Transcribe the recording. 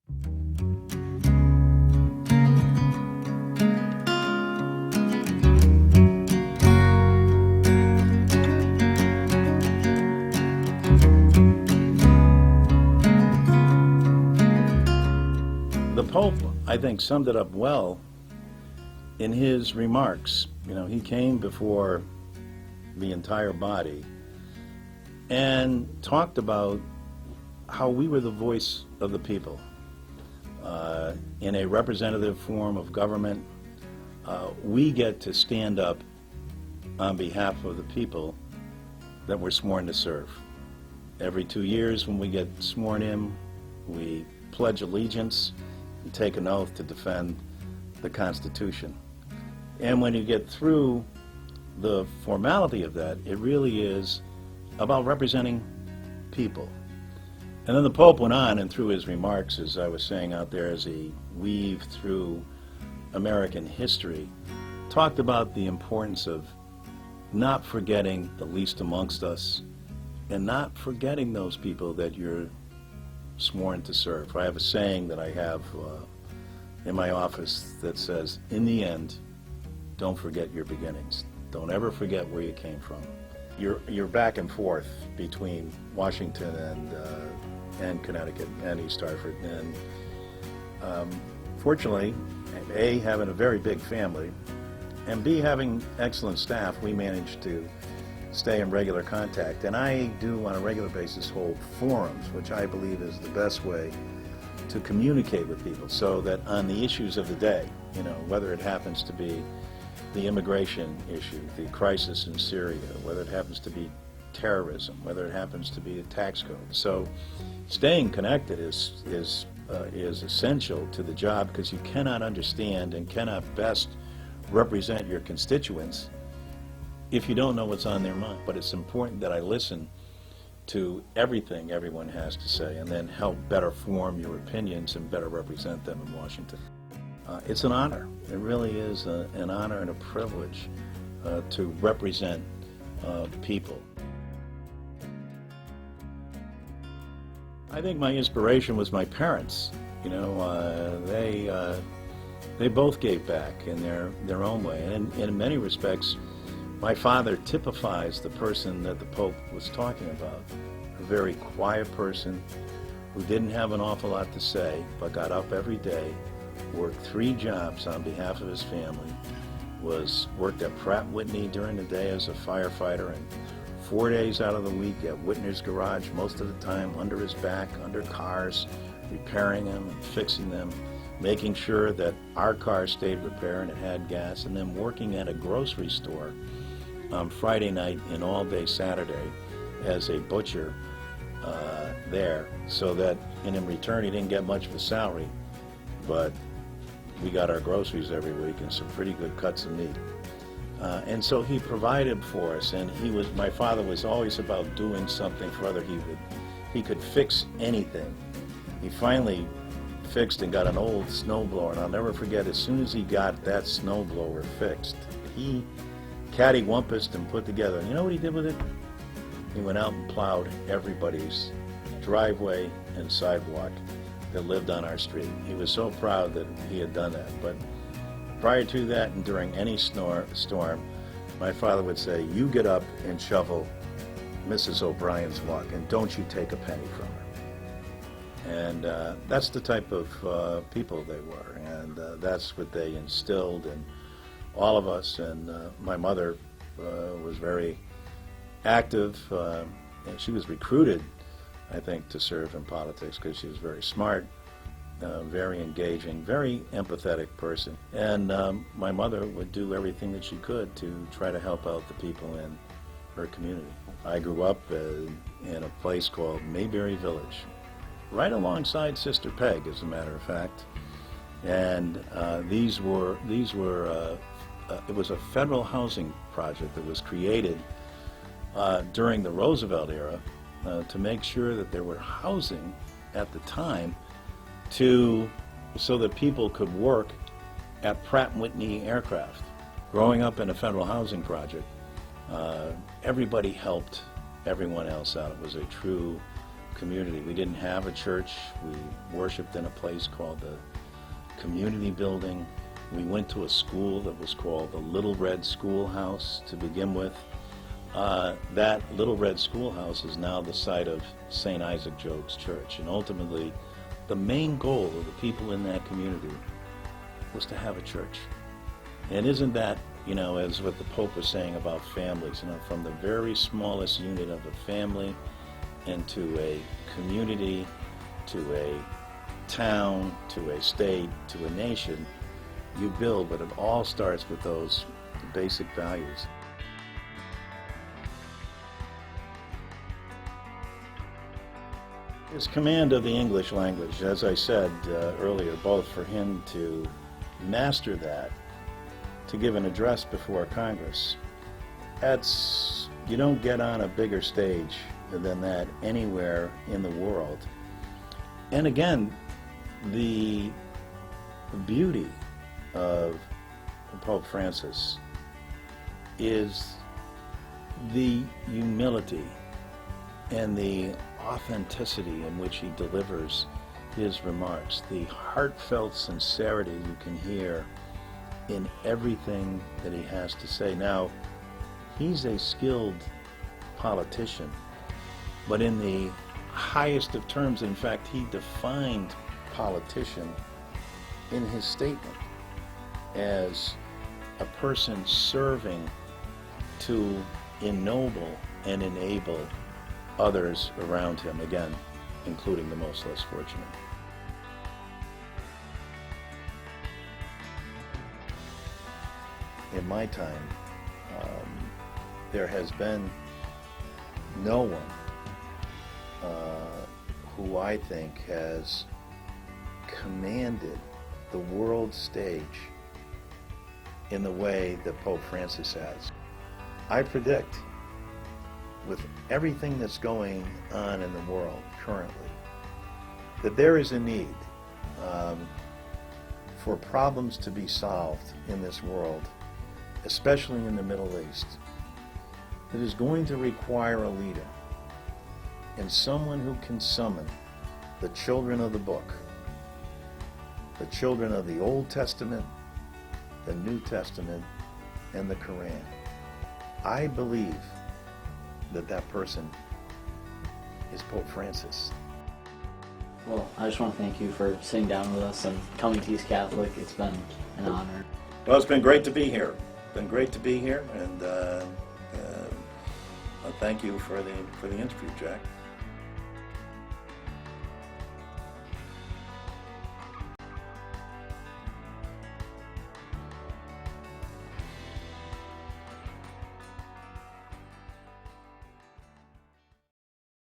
The Pope, I think, summed it up well in his remarks. You know, he came before the entire body and talked about how we were the voice of the people. In a representative form of government, we get to stand up on behalf of the people that we're sworn to serve. Every 2 years when we get sworn in, we pledge allegiance and take an oath to defend the Constitution. And when you get through the formality of that, it really is about representing people. And then the Pope went on, and through his remarks, as I was saying out there, as he weaved through American history, talked about the importance of not forgetting the least amongst us and not forgetting those people that you're sworn to serve. I have a saying that I have in my office that says, in the end, don't forget your beginnings. Don't ever forget where you came from. You're back and forth between Washington and Connecticut and East Hartford, and fortunately, A, having a very big family, and B, having excellent staff, we managed to stay in regular contact. And I do, on a regular basis, hold forums, which I believe is the best way to communicate with people, so that on the issues of the day, you know, whether it happens to be the immigration issue, the crisis in Syria, whether it happens to be terrorism, whether it happens to be a tax code. So staying connected is essential to the job, because you cannot understand and cannot best represent your constituents if you don't know what's on their mind. But it's important that I listen to everything everyone has to say and then help better form your opinions and better represent them in Washington. It's an honor. It really is an honor and a privilege to represent people. I think my inspiration was my parents. You know, they both gave back in their own way. And in many respects, my father typifies the person that the Pope was talking about. A very quiet person who didn't have an awful lot to say, but got up every day, worked 3 jobs on behalf of his family, worked at Pratt Whitney during the day as a firefighter, and 4 days out of the week at Whitner's garage, most of the time under his back, under cars, repairing them and fixing them, making sure that our car stayed repaired and it had gas, and then working at a grocery store on Friday night and all day Saturday as a butcher there, so that, and in return he didn't get much of a salary, but we got our groceries every week and some pretty good cuts of meat. And so he provided for us, and my father was always about doing something for other. He could fix anything. He finally fixed and got an old snowblower, and I'll never forget, as soon as he got that snowblower fixed, he cattywampused and put together. And you know what he did with it? He went out and plowed everybody's driveway and sidewalk that lived on our street. He was so proud that he had done that. But prior to that, and during any storm, my father would say, "You get up and shovel Mrs. O'Brien's walk, and don't you take a penny from her." And that's the type of people they were, and that's what they instilled in all of us. And my mother was very active, and she was recruited, I think, to serve in politics because she was very smart, very engaging, very empathetic person. And my mother would do everything that she could to try to help out the people in her community. I grew up in a place called Maybury Village, right alongside Sister Peg, as a matter of fact. And it was a federal housing project that was created during the Roosevelt era to make sure that there were housing at the time so that people could work at Pratt Whitney Aircraft. Growing up in a federal housing project, everybody helped everyone else out. It was a true community. We didn't have a church. We worshiped in a place called the Community Building. We went to a school that was called the Little Red Schoolhouse to begin with. That Little Red Schoolhouse is now the site of St. Isaac Jogues Church. And ultimately, the main goal of the people in that community was to have a church. And isn't that, as what the Pope was saying about families, from the very smallest unit of a family into a community, to a town, to a state, to a nation, you build, but it all starts with those basic values. His command of the English language, as I said earlier, both for him to master that, to give an address before Congress, you don't get on a bigger stage than that anywhere in the world. And again, the beauty of Pope Francis is the humility and the authenticity in which he delivers his remarks, the heartfelt sincerity you can hear in everything that he has to say. Now, he's a skilled politician, but in the highest of terms, in fact, he defined politician in his statement as a person serving to ennoble and enable others around him, again, including the most less fortunate. In my time, there has been no one who I think has commanded the world stage in the way that Pope Francis has. I predict, with everything that's going on in the world currently, that there is a need for problems to be solved in this world, especially in the Middle East, that is going to require a leader and someone who can summon the children of the book, the children of the Old Testament, the New Testament, and the Quran. I believe that person is Pope Francis. Well, I just want to thank you for sitting down with us and coming to East Catholic. It's been an honor. Well, it's been great to be here. And thank you for the interview, Jack.